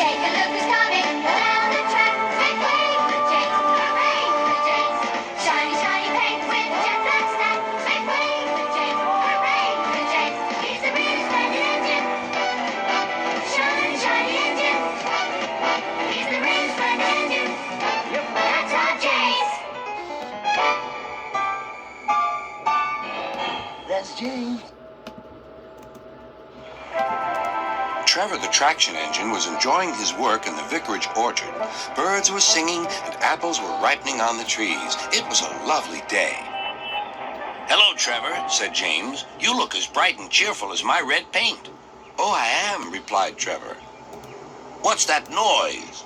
Take a look who's coming around the track. Make way for James, hooray for James. Shiny, shiny paint with jet black snack. Make way for James, hooray for James. He's the really splendid engine. Shiny, shiny engine. He's the really splendid engine. That's our James. That's James. Trevor the traction engine was enjoying his work in the vicarage orchard. Birds were singing and apples were ripening on the trees. It was a lovely day. "Hello, Trevor," said James. "You look as bright and cheerful as my red paint." "Oh, I am," replied Trevor. "What's that noise?"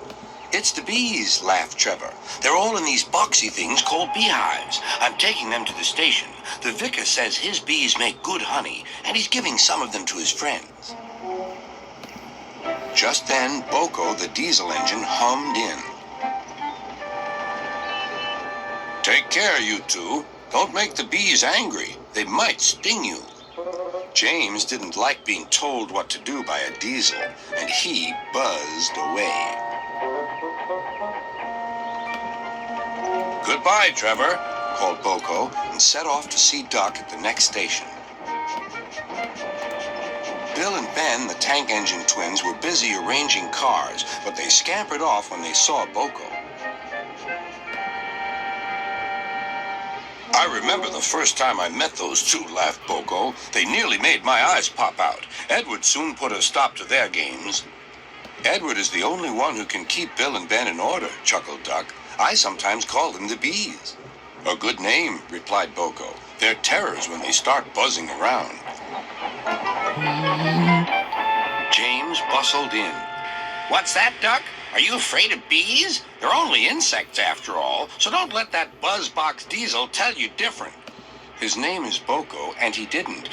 "It's the bees," laughed Trevor. "They're all in these boxy things called beehives. I'm taking them to the station. The vicar says his bees make good honey, and he's giving some of them to his friends." Just then, Boco, the diesel engine, hummed in. "Take care, you two. Don't make the bees angry. They might sting you." James didn't like being told what to do by a diesel, and he buzzed away. "Goodbye, Trevor," called Boco, and set off to see Duck at the next station. Bill and Ben, the tank engine twins, were busy arranging cars, but they scampered off when they saw Boco. "I remember the first time I met those two," laughed Boco. "They nearly made my eyes pop out. Edward soon put a stop to their games." "Edward is the only one who can keep Bill and Ben in order," chuckled Duck. "I sometimes call them the bees." "A good name," replied Boco. "They're terrors when they start buzzing around." James bustled in. "What's that, Duck? Are you afraid of bees? They're only insects after all, so don't let that buzzbox diesel tell you different." "His name is Boco, and he didn't.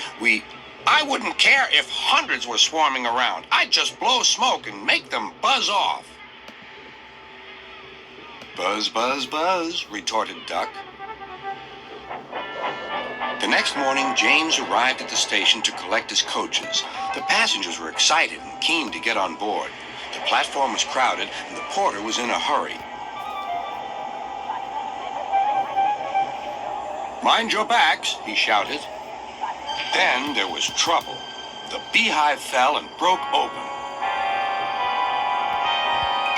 I wouldn't care if hundreds were swarming around. I'd just blow smoke and make them buzz off." "Buzz, buzz, buzz," retorted Duck. The next morning, James arrived at the station to collect his coaches. The passengers were excited and keen to get on board. The platform was crowded, and the porter was in a hurry. "Mind your backs," he shouted. Then there was trouble. The beehive fell and broke open.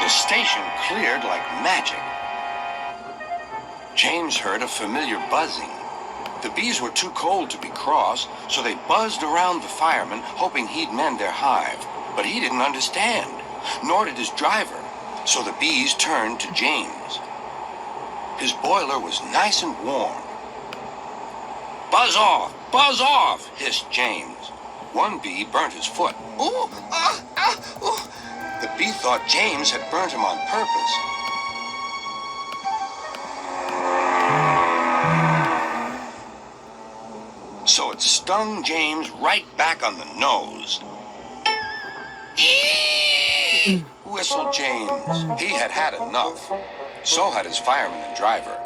The station cleared like magic. James heard a familiar buzzing. The bees were too cold to be cross, so they buzzed around the fireman, hoping he'd mend their hive. But he didn't understand, nor did his driver, so the bees turned to James. His boiler was nice and warm. Buzz off," hissed James. One bee burnt his foot. "Ooh, ooh." The bee thought James had burnt him on purpose. So it stung James right back on the nose. "Eee!" whistled James. He had had enough. So had his fireman and driver.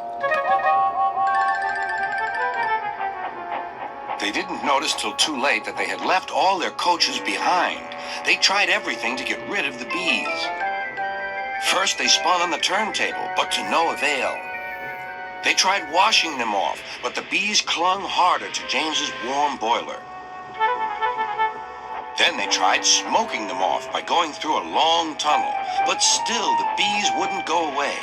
They didn't notice till too late that they had left all their coaches behind. They tried everything to get rid of the bees. First they spun on the turntable, but to no avail. They tried washing them off, but the bees clung harder to James's warm boiler. Then they tried smoking them off by going through a long tunnel, but still the bees wouldn't go away.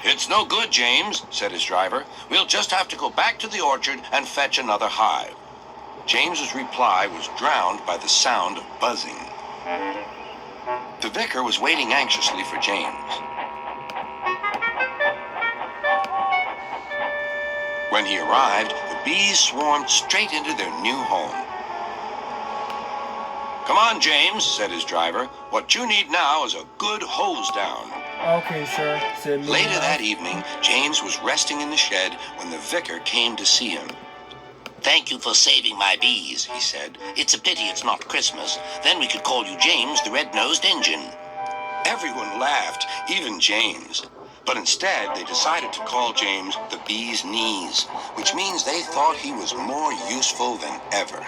"It's no good, James," said his driver. "We'll just have to go back to the orchard and fetch another hive." James's reply was drowned by the sound of buzzing. The vicar was waiting anxiously for James. When he arrived, the bees swarmed straight into their new home. "Come on, James," said his driver. "What you need now is a good hose down." "Okay, sir," said me. Later that evening, James was resting in the shed when the vicar came to see him. "Thank you for saving my bees," he said. "It's a pity it's not Christmas. Then we could call you James the Red-Nosed Engine." Everyone laughed, even James. But instead, they decided to call James the Bee's Knees, which means they thought he was more useful than ever.